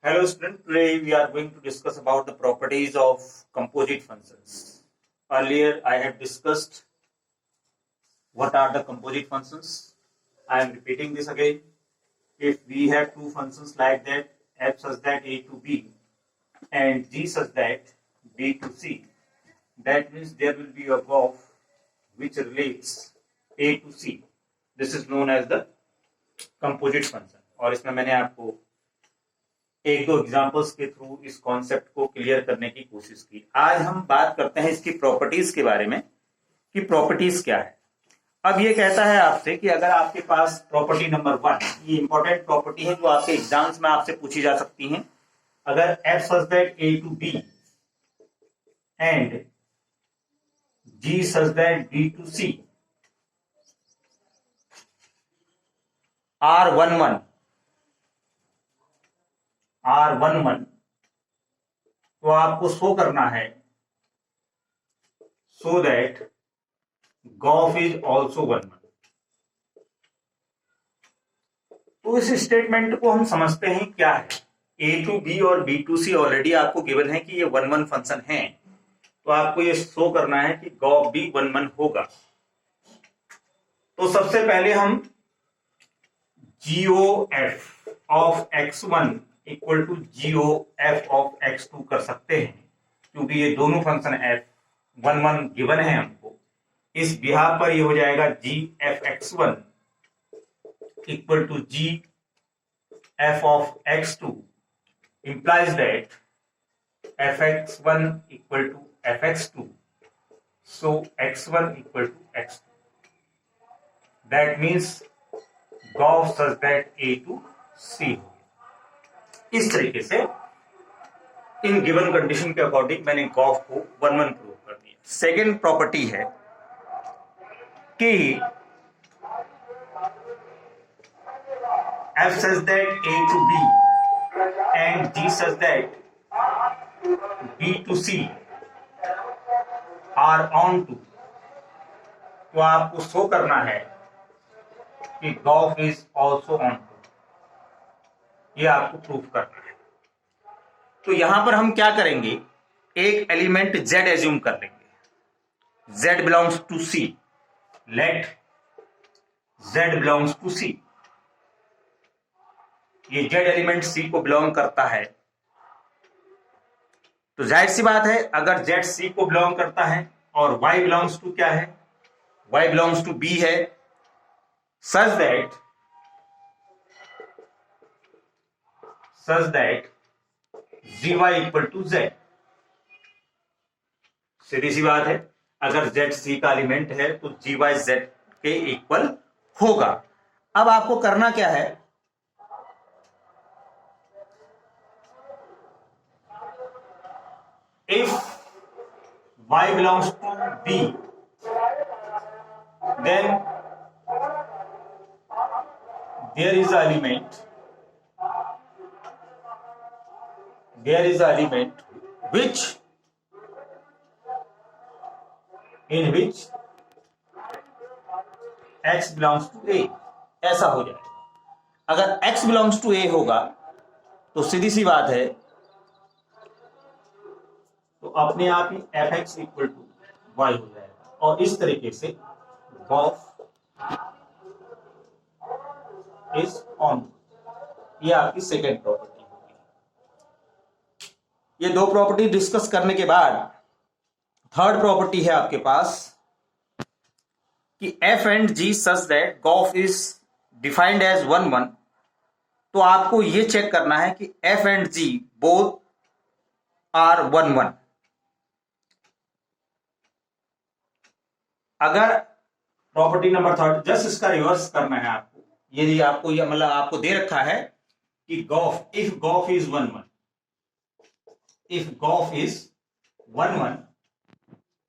Hello student, today we are going to discuss about the properties of composite functions. Earlier I have discussed what are the composite functions. I am repeating this again. If we have two functions like that, f such that a to b and g such that b to c, that means there will be a graph which relates a to c. This is known as the composite function. और इसमें मैंने आपको एक दो examples के through इस concept को clear करने की कोशिश की। आज हम बात करते हैं इसकी प्रॉपर्टीज के बारे में कि प्रॉपर्टीज क्या है। अब ये कहता है आपसे कि अगर आपके पास प्रॉपर्टी नंबर 1, ये इंपॉर्टेंट प्रॉपर्टी है जो आपके एग्जाम्स में आपसे पूछी जा सकती है। अगर f such that a to b एंड g such that b to c are 1 1 तो आपको शो करना है so that Gauff is also 1 तो इस स्टेटमेंट को हम समझते हैं क्या है। ए टू बी और बी टू सी ऑलरेडी आपको गिवन है कि ये 1 फंक्शन है, तो आपको ये शो करना है कि गॉफ भी 1 होगा। तो सबसे पहले हम GOF of x1 equal to GOF of x2 कर सकते हैं, क्योंकि ये दोनों फंक्शन f 1 गिवन है हमको। इस बिहाफ पर ये हो जाएगा GFX1 equal to GF of x2 implies that fx1 equal to fx2, so x1 equal to x2. That means g of such that a to c हो। इस तरीके से इन गिवन कंडीशन के अकॉर्डिंग मैंने गॉफ को 1 प्रूव कर दिया। सेकेंड प्रॉपर्टी है कि f such that a to b and g such that b to c are on to, तो आपको शो करना है कि g of is also onto, ये आपको प्रूफ करना है। तो यहां पर हम क्या करेंगे, एक एलिमेंट z एज्यूम कर लेंगे। z belongs to c, let z belongs to c। ये z एलिमेंट c को बिलोंग करता है, तो जाहिर सी बात है अगर z c को बिलोंग करता है और y बिलोंग्स टू क्या है, y बिलोंग्स टू b है, such that gy equal to z। सीधी सी बात है, अगर z c का एलिमेंट है तो gy z के इक्वल होगा। अब आपको करना क्या है, if y belongs to b then there is an element which in which x belongs to a, ऐसा हो जाएगा। अगर x belongs to a होगा तो सीधी सी बात है, तो अपने आप ही fx इक्वल टू y हो जाएगा। और इस तरीके से गॉफ इज ऑन, ये आपकी सेकेंड प्रॉपर्टी होगी। ये दो प्रॉपर्टी डिस्कस करने के बाद थर्ड प्रॉपर्टी है आपके पास कि f and g such that Gauff is defined as 1 तो आपको ये चेक करना है कि f and g both are 1 अगर प्रॉपर्टी नंबर थर्ड, जस्ट इसका रिवर्स करना है आपको। यदि आपको ये मतलब आपको दे रखा है कि गॉफ, इफ गॉफ इज 1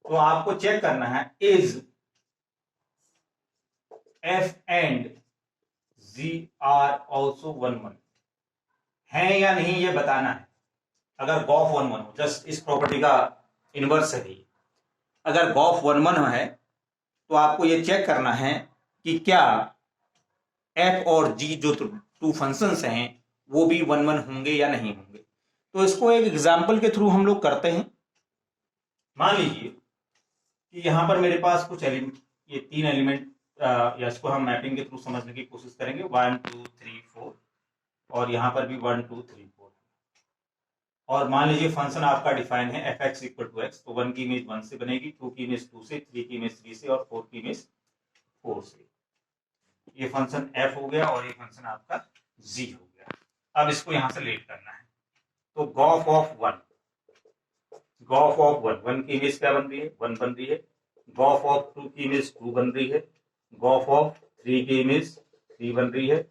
तो आपको चेक करना है is f and g are also 1 है या नहीं, ये बताना है। अगर गॉफ 1 हो, जस्ट इस प्रॉपर्टी का इनवर्स है, अगर गॉफ 1 है तो आपको ये चेक करना है कि क्या f और g जो टू फंक्शंस हैं वो भी 1 1 होंगे या नहीं होंगे। तो इसको एक एग्जाम्पल के थ्रू हम लोग करते हैं। मान लीजिए कि यहाँ पर मेरे पास कुछ एलिमेंट, ये 3 एलिमेंट, या इसको हम मैपिंग के थ्रू समझने की कोशिश करेंगे, 1 2 3 4, और यहाँ पर भी 1 2 3 4। और मान लीजिए फंक्शन आपका डिफाइन है f x equal to x, तो 1 की इमेज 1 से बनेगी, 2 की इमेज 2 से, 3 की इमेज 3 से, और 4 की इमेज 4 से। ये फंक्शन एफ हो गया और ये फंक्शन आपका जी हो गया। अब इसको यहां से लेट करना है, तो गॉफ ऑफ 1, गॉफ ऑफ 1 की इमेज क्या बन रही है, 1 बन रही है। गॉफ ऑफ 2 की इमेज 2 बन रही है। गॉफ ऑफ 3 की इमेज 3 बन रही है,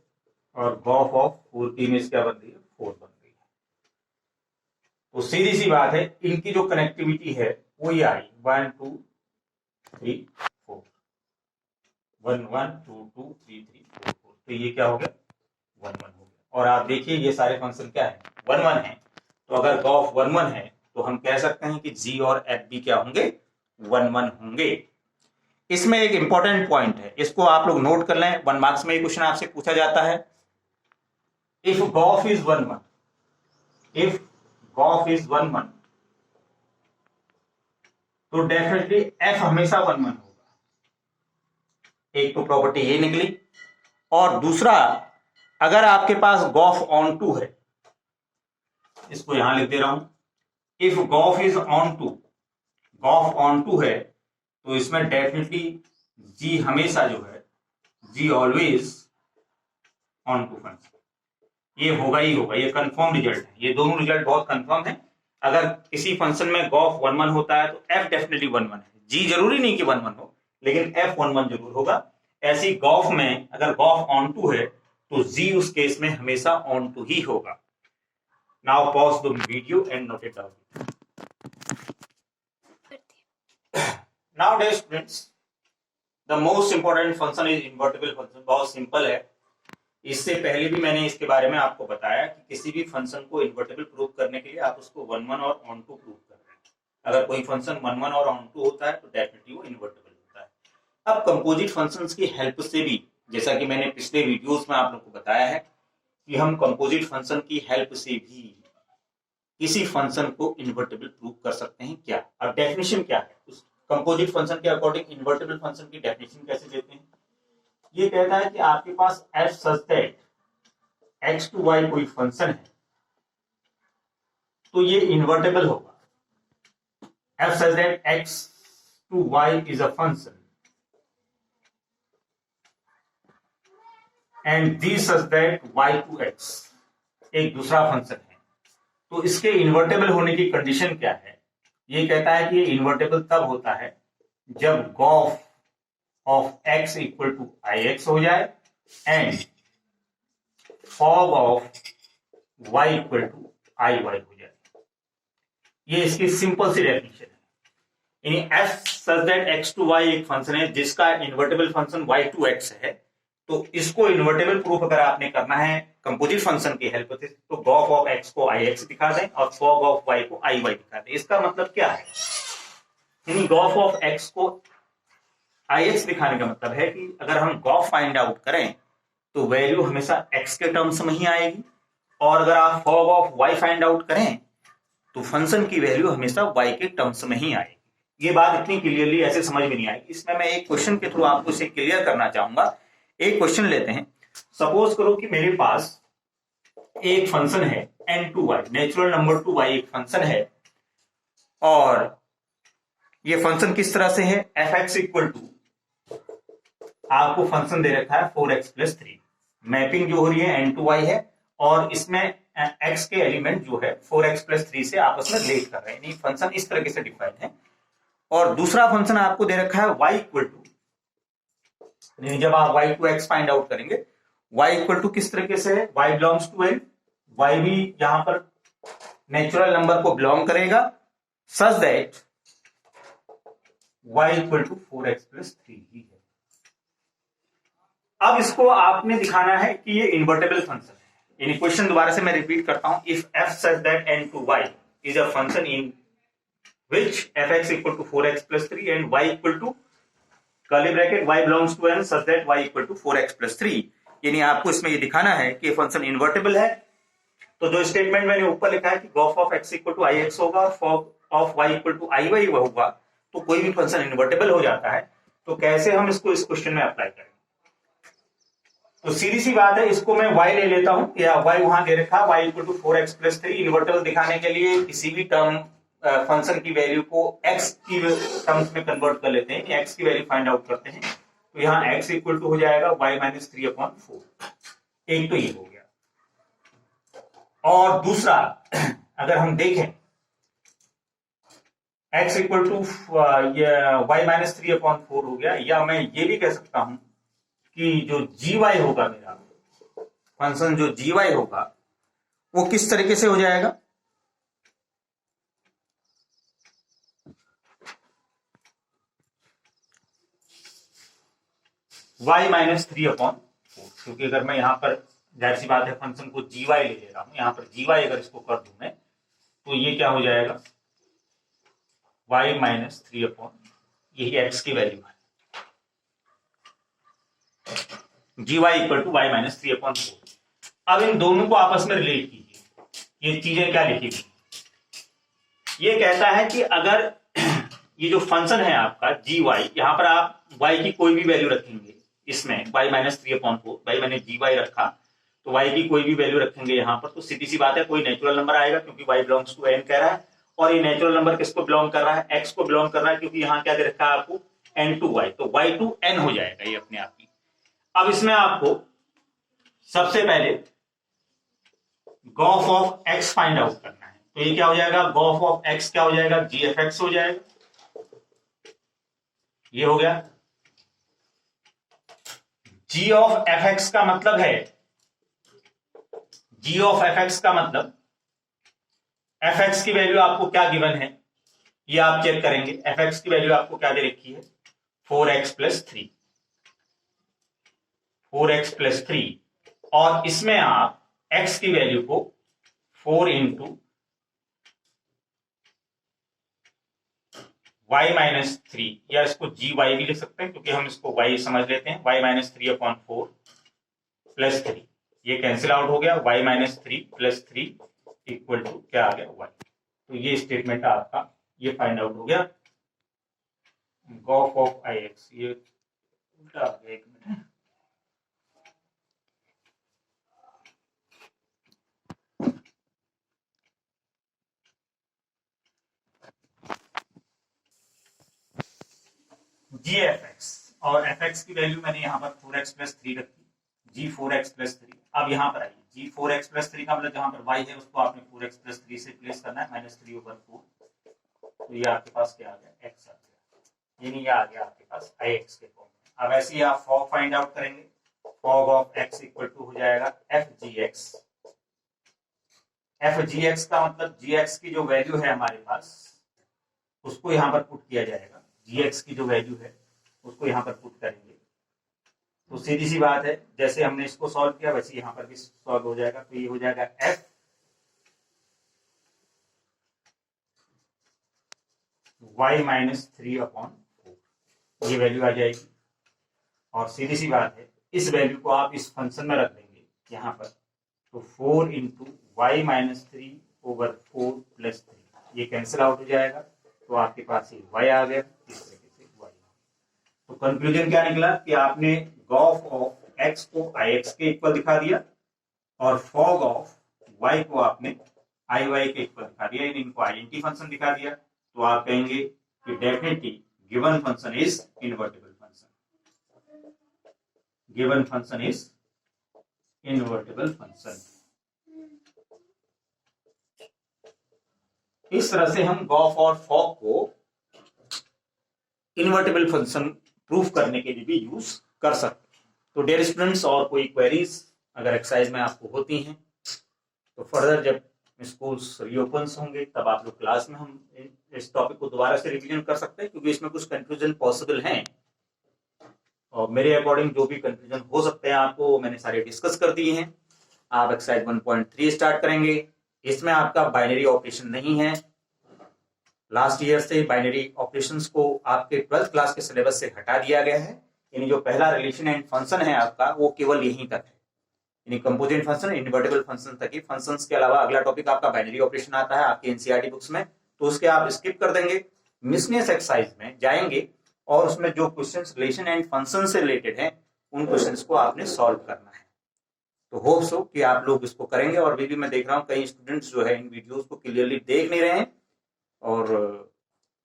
और गॉफ ऑफ 4 की इमेज क्या बन रही है, 4 बन रही है। तो सीधी सी बात है, इनकी जो कनेक्टिविटी है वो ये आई 1 2 3 4, 1 1 2 2 3 3 4 4, तो ये क्या हो गया, 1 1 हो गया। और आप देखिए ये सारे फंक्शन क्या है, 1 1 है। तो अगर गॉफ 1 1 है तो हम कह सकते हैं कि जी और एफ भी क्या होंगे, 1 1 होंगे। इसमें एक इंपॉर्टेंट पॉइंट है, इसको आप लोग नोट कर लें, 1 मार्क्स में ये क्वेश्चन आपसे पूछा जाता है। If g of is 1 1, if g of is 1 1, तो डेफिनेटली एफ हमेशा 1 1 होगा। एक तो प्रॉपर्टी ये निकली। और दूसरा, अगर आपके पास गॉफ ऑन टू है, इसको यहां लिख दे रहा हूं, if g of is onto, g of onto है, तो इसमें डेफिनेटली जी हमेशा जो है, g always onto function, ये होगा ही होगा, ये कंफर्म रिजल्ट है। ये दोनों रिजल्ट बहुत कंफर्म है। अगर किसी फंक्शन में गॉफ 1 1 होता है तो एफ डेफिनेटली 1 1 है। जी जरूरी नहीं कि 1 1 हो, लेकिन एफ 1 1 जरूर होगा। ऐसी गॉफ में अगर गॉफ ऑन टू है तो जी उस केस में हमेशा ऑन टू ही होगा। Now pause the video and note it down. Now dear students, the most important function is invertible function. बहुत सिंपल है। इससे पहले भी मैंने इसके बारे में आपको बताया कि किसी भी फंक्शन को इन्वर्टिबल प्रूव करने के लिए आप उसको 1 1 और ऑन टू प्रूव कर रहे हैं। अगर कोई फंक्शन 1 1 और ऑन टू होता है तो डेफिनेटली वो इन्वर्टिबल होता है। अब कंपोजिट फंक्शंस की हेल्प से भी, जैसा कि मैंने पिछले वीडियोस में आप लोग को बताया है कि हम कंपोजिट फंक्शन की हेल्प से भी किसी फंक्शन को इन्वर्टिबल प्रूव कर सकते हैं। क्या, अब डेफिनेशन क्या है उस कंपोजिट फंक्शन के अकॉर्डिंग, इन्वर्टिबल फंक्शन की डेफिनेशन कैसे देते हैं। ये कहता है कि आपके पास f such that x to y कोई फंक्शन है तो ये इन्वर्टिबल होगा। f such that x to y is a function and d such that y to x एक दूसरा फंक्शन है। तो इसके इन्वर्टेबल होने की कंडीशन क्या है। ये कहता है कि ये इन्वर्टेबल तब होता है जब g of of x equal to ix हो जाए and f og of y equal to iy हो जाए। ये इसकी सिंपल सी डेफिनेशन है। यानी f such that x to y एक फंक्शन है जिसका invertible function y to x है। तो इसको इन्वर्टेबल प्रूफ अगर आपने करना है कंपोजिट फंक्शन की हेल्प से, तो गॉफ ऑफ x को ix दिखा दें और फॉग ऑफ y को iy दिखा दें। इसका मतलब क्या है, यानी गॉफ ऑफ x को ix दिखाने का मतलब है कि अगर हम गॉफ फाइंड आउट करें तो वैल्यू हमेशा x के टर्म्स में ही आएगी, और अगर आप fog of y find out करें तो फंक्शन की वैल्यू हमेशा y के टर्म्स में ही आएगी। ये बात इतनी क्लियरली ऐसे समझ में नहीं आएगी। इसमें मैं एक क्वेश्चन के थ्रू आपको इसे क्लियर करना चाहूंगा। एक क्वेश्चन लेते हैं। सपोज करो कि मेरे पास एक फंक्शन है n2y, natural number two y एक फंक्शन है, और ये फंक्शन किस तरह से है, f(x) इक्वल टू, आपको फंक्शन दे रखा है 4x + 3। मैपिंग जो हो रही है n2y है, और इसमें x के एलिमेंट जो है 4x + 3 से आपस में रिलेट कर रहे हैं। फंक्शन इस तरीके से डिफाइन है। और दूसरा फंक्शन आपको दे रखा है y इक्वल टू, जब आप y to x find out करेंगे, y इक्वल टू किस तरीके से है, y belongs to n, y भी यहां पर नेचुरल नंबर को बिलोंग करेगा, such that y equal to 4x + 3 ही है। अब इसको आपने दिखाना है कि ये इन्वर्टेबल फंक्शन है। यानी क्वेश्चन दोबारा से मैं रिपीट करता हूं, if f such that n to y is a function in which f(x) equal to 4x + 3 and y equal to curly bracket y belongs to n such that y equal to 4x + 3। यानी आपको इसमें ये दिखाना है कि function invertible है तो जो स्टेटमेंट मैंने ऊपर लिखा है कि g of of x equal to I x होगा और f og of y equal to I y होगा, तो कोई भी फंक्शन इन्वर्टेबल हो जाता है। तो कैसे हम इसको इस क्वेश्चन में अप्लाई करेंगे? तो सीधी सी बात है, इसको मैं y ले लेता हूं, या y वहां दे रखा y equal to 4x plus 3। Invertible दिखाने के लिए किसी भी टर्म फंक्शन की वैल्यू को x की टर्म्स में कन्वर्ट कर लेते हैं, x की वैल्यू फाइंड आउट करते हैं। तो यहाँ x इक्वल टू हो जाएगा y माइनस 3/4। एक तो ये हो गया। और दूसरा अगर हम देखें x equal to y minus 3/4 हो गया, या मैं ये भी कह सकता हूं कि जो gy होगा मेरा फंक्शन, जो gy होगा वो किस तरीके से हो जाएगा? y माइनस 3/4, क्योंकि अगर मैं यहां पर जाहिर सी बात है फंक्शन को gy ले रहा हूं, यहां पर gy अगर इसको कर दूं मैं, तो ये क्या हो जाएगा? y माइनस 3/4, यही x की वैल्यू है। gy equal to y minus 3/4। अब इन दोनों को आपस में रिलेट कीजिए। ये चीजें क्या लिखी गई? ये कहता है कि अगर ये जो फंक्शन है आपका gy, यहां पर आप y की कोई भी वैल्यू रखेंगे, इसमें y माइनस 3/4, भाई मैंने gy रखा, तो y की कोई भी वैल्यू रखेंगे यहां पर, तो सीधी सी बात है कोई नेचुरल नंबर आएगा, क्योंकि y बिलोंग्स टू n कह रहा है। और ये नेचुरल नंबर किसको बिलोंग कर रहा है? x को बिलोंग कर रहा है, क्योंकि यहां क्या दे रखा है आपको? n टू y, तो y टू n हो जाएगा ये अपने आप ही। अब इसमें आपको सबसे पहले Gauff of x find out करना है। तो ये क्या हो जाएगा? गॉफ ऑफ x क्या हो जाएगा? g ऑफ x हो जाएगा। ये हो गया। g ऑफ fx का मतलब है, g ऑफ fx का मतलब fx की वैल्यू आपको क्या गिवन है, ये आप चेक करेंगे। fx की वैल्यू आपको क्या दे रखी है? 4x plus 3, 4x plus 3। और इसमें आप x की वैल्यू को 4 इंटू y माइनस 3, या इसको gy भी लिख सकते हैं, क्योंकि हम इसको y समझ लेते हैं। y माइनस 3/4 प्लस 3, ये कैंसिल आउट हो गया। y minus 3 plus 3 equal to क्या आ गया? y। तो ये स्टेटमेंट आपका ये फाइंड आउट हो गया। गॉफ ऑफ आई एक्स, ये उल्टा आ गया, एक मिनट। जी एफ एक्स, और एफ एक्स की वैल्यू मैंने यहाँ पर 4x प्लस 3 रखी, जी 4x प्लस 3। अब यहाँ पर आइए, जी 4x प्लस 3 का मतलब जहां पर y है उसको आपने 4x प्लस 3 से प्लेस करना है, -3/4। तो ये आपके पास क्या आ गया? x आ गया, यानी ये आ गया आपके पास आई एक्स के फॉर्म में। अब ऐसे ही आप फॉग फाइंड आउट करेंगे। F og of x equal to हो जाएगा f g x. F g x का मतलब जी एक्स की जो वैल्यू है हमारे पास, उसको यहाँ पर पुट किया जाएगा। gx की जो वैल्यू है उसको यहाँ पर पुट करेंगे, तो सीधी सी बात है, जैसे हमने इसको सॉल्व किया वैसे यहाँ पर भी सॉल्व हो जाएगा। तो ये हो जाएगा f y माइनस 3/4, ये वैल्यू आ जाएगी। और सीधी सी बात है, इस वैल्यू को आप इस फंक्शन में रख देंगे यहाँ पर, तो 4 इंटू वाई माइनस 3/4 प्लस 3, ये कैंसिल आउट हो जाएगा। तो आपके पास ये y आ गया, इस तरीके से y। तो कंक्लूजन क्या निकला कि आपने गॉफ ऑफ x को ix के इक्वल दिखा दिया, और फॉग ऑफ y को आपने iy के इक्वल दिखा दिया, यानी इनको आइडेंटिटी फंक्शन दिखा दिया। तो आप कहेंगे कि definitely given function is invertible function, given function is invertible function. इस तरह से हम गॉफ और फॉग को इन्वर्टिबल फंक्शन प्रूफ करने के लिए भी यूज कर सकते हैं। तो डियर स्टूडेंट्स, और कोई क्वेरीज अगर एक्सरसाइज में आपको होती हैं तो फर्दर जब स्कूल्स रीओपन होंगे तब आप लोग क्लास में हम इस टॉपिक को दोबारा से रिवीजन कर सकते हैं, क्योंकि इसमें कुछ कंफ्यूजन पॉसिबल हैं, और मेरे अकॉर्डिंग जो भी कंफ्यूजन हो सकते हैं आपको मैंने सारे डिस्कस कर दिए हैं। आप एक्सरसाइज 1.3 स्टार्ट करेंगे। इसमें आपका बाइनरी ऑपरेशन नहीं है। लास्ट ईयर से बाइनरी ऑपरेशंस को आपके 12th क्लास के सिलेबस से हटा दिया गया है, यानी जो पहला रिलेशन एंड फंक्शन है आपका वो केवल यहीं तक है। यानी कंपोजिट फंक्शन, इनवर्टिबल फंक्शन तक ही। फंक्शंस के अलावा अगला टॉपिक आपका बाइनरी ऑपरेशन आता है आपकी एनसीईआरटी बुक्स में, तो उसके आप स्किप कर देंगे। मिसलेनियस एक्सरसाइज में जाएंगे और उसमें जो क्वेश्चंस रिलेशन एंड फंक्शन से रिलेटेड हैं उन क्वेश्चंस को आपने सॉल्व करना है। तो होप सो कि आप लोग इसको करेंगे। और अभी भी मैं देख रहा हूँ कई स्टूडेंट्स जो है इन वीडियोस को क्लियरली देख नहीं रहे हैं, और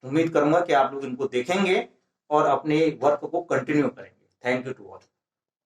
उम्मीद करूंगा कि आप लोग इनको देखेंगे और अपने वर्क को कंटिन्यू करेंगे। Thank you to all.